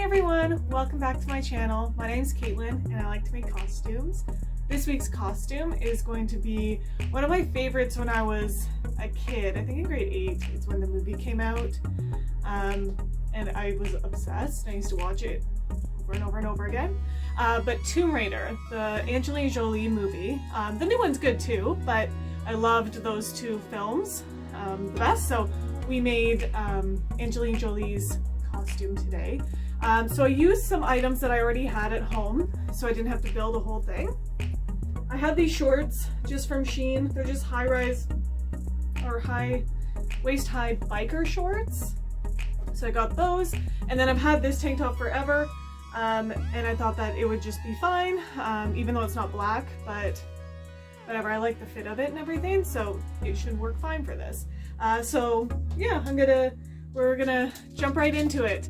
Hey everyone, welcome back to my channel. My name is Caitlin and I like to make costumes. This week's costume is going to be one of my favorites when I was a kid. I think in grade 8 is when the movie came out. And I was obsessed. I used to watch it over and over and over again. But Tomb Raider, the Angelina Jolie movie. The new one's good too, but I loved those two films the best. So we made Angelina Jolie's costume today. So I used some items that I already had at home, so I didn't have to build a whole thing. I had these shorts just from Shein. They're just high-rise or waist-high biker shorts. So I got those, and then I've had this tank top forever, and I thought that it would just be fine, even though it's not black, but whatever, I like the fit of it and everything, so it should work fine for this. So yeah, we're gonna jump right into it.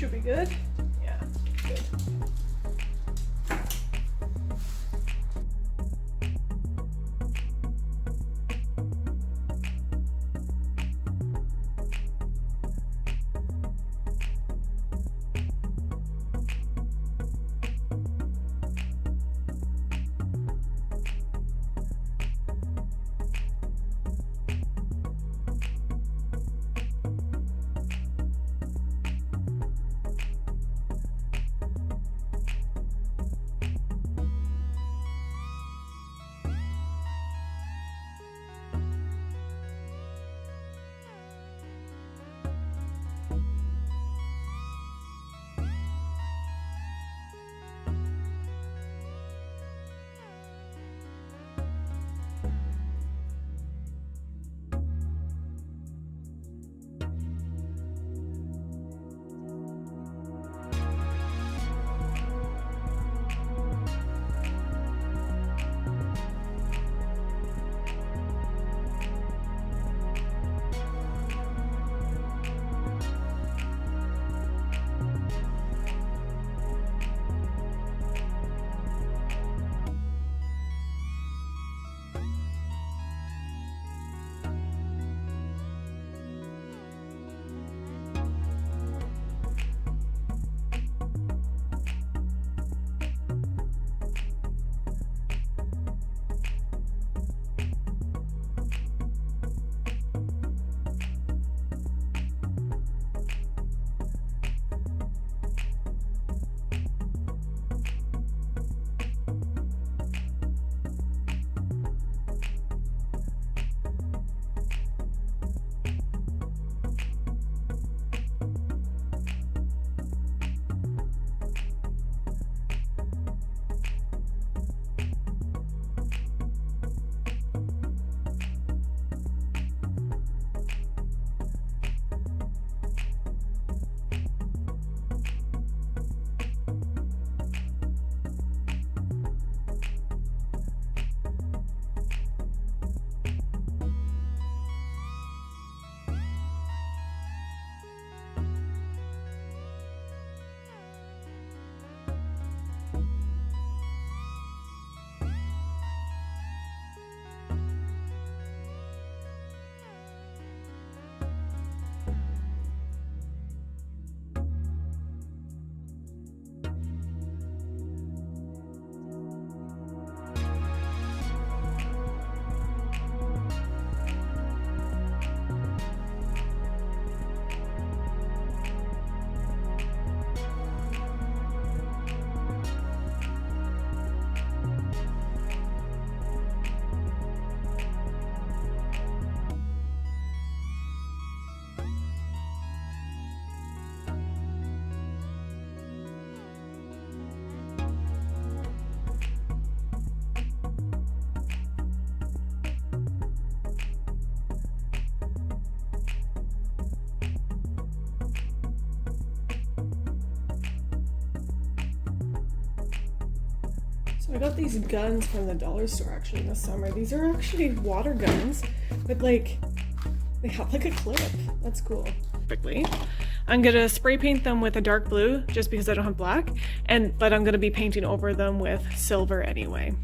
should be good. Yeah, good. I got these guns from the dollar store actually this summer. These are actually water guns, but like they have like a clip. That's cool. Quickly, I'm gonna spray paint them with a dark blue just because I don't have black, but I'm gonna be painting over them with silver anyway.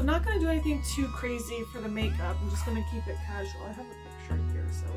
So I'm not going to do anything too crazy for the makeup. I'm just going to keep it casual. I have a picture here, so.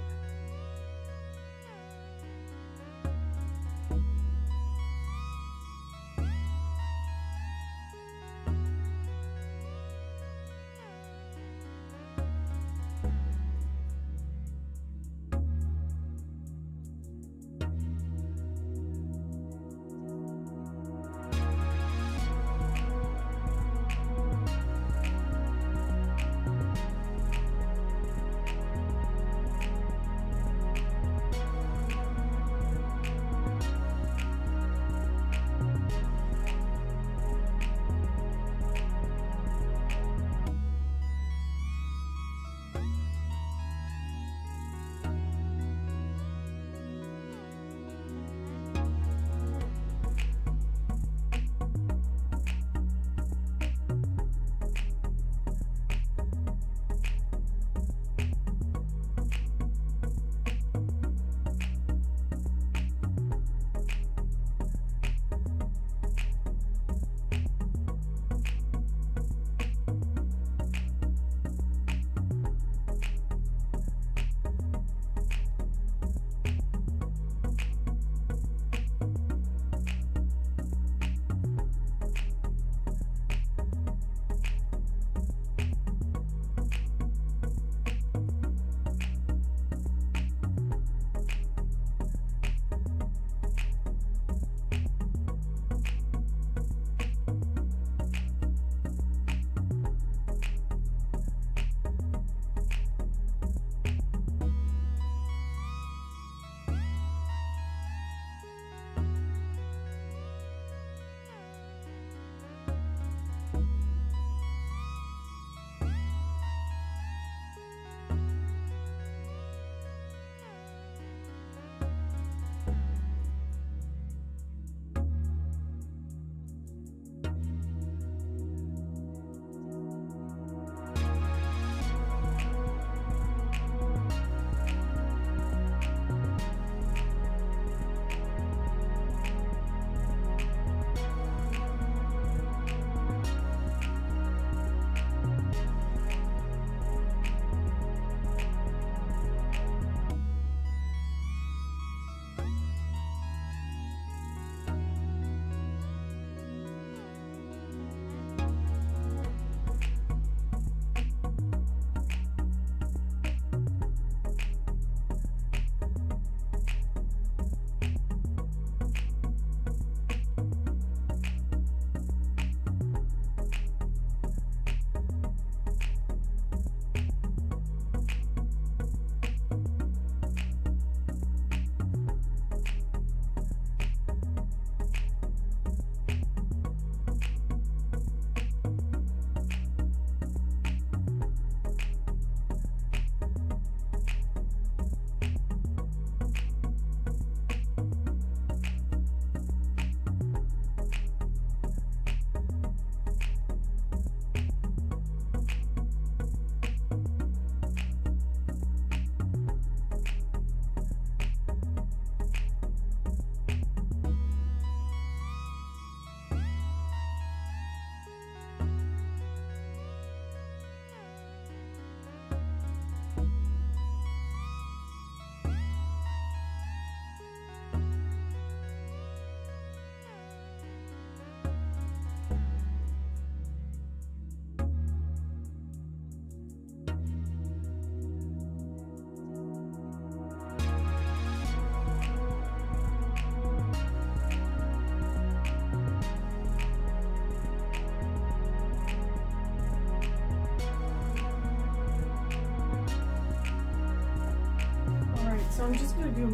So I'm just gonna do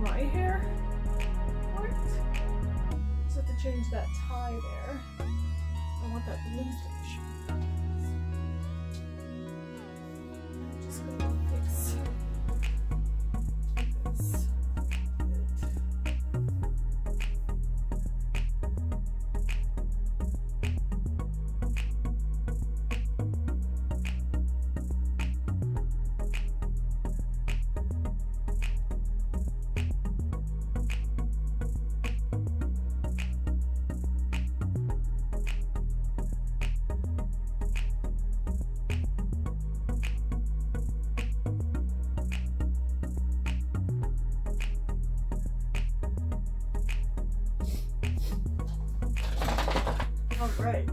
my hair for it. Just have to change that tie there. I want that blue finish. I'm just gonna fix this. All right.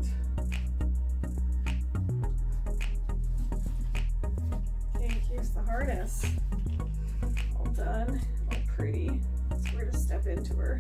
Okay, here's the harness. All done, all pretty. So we're gonna step into her.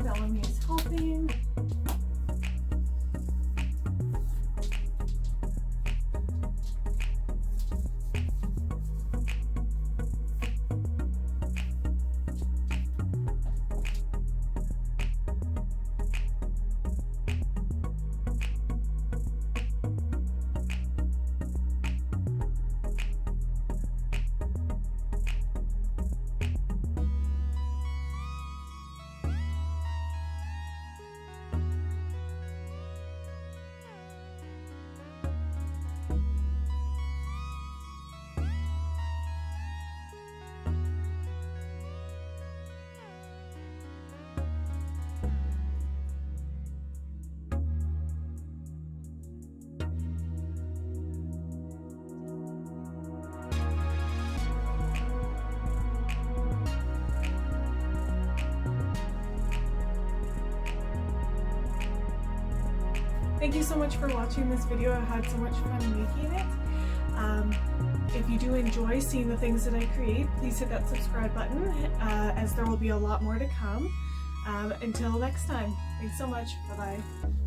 Bellamy's helping. Thank you so much for watching this video. I had so much fun making it. If you do enjoy seeing the things that I create, please hit that subscribe button as there will be a lot more to come. Until next time, thanks so much. Bye-bye.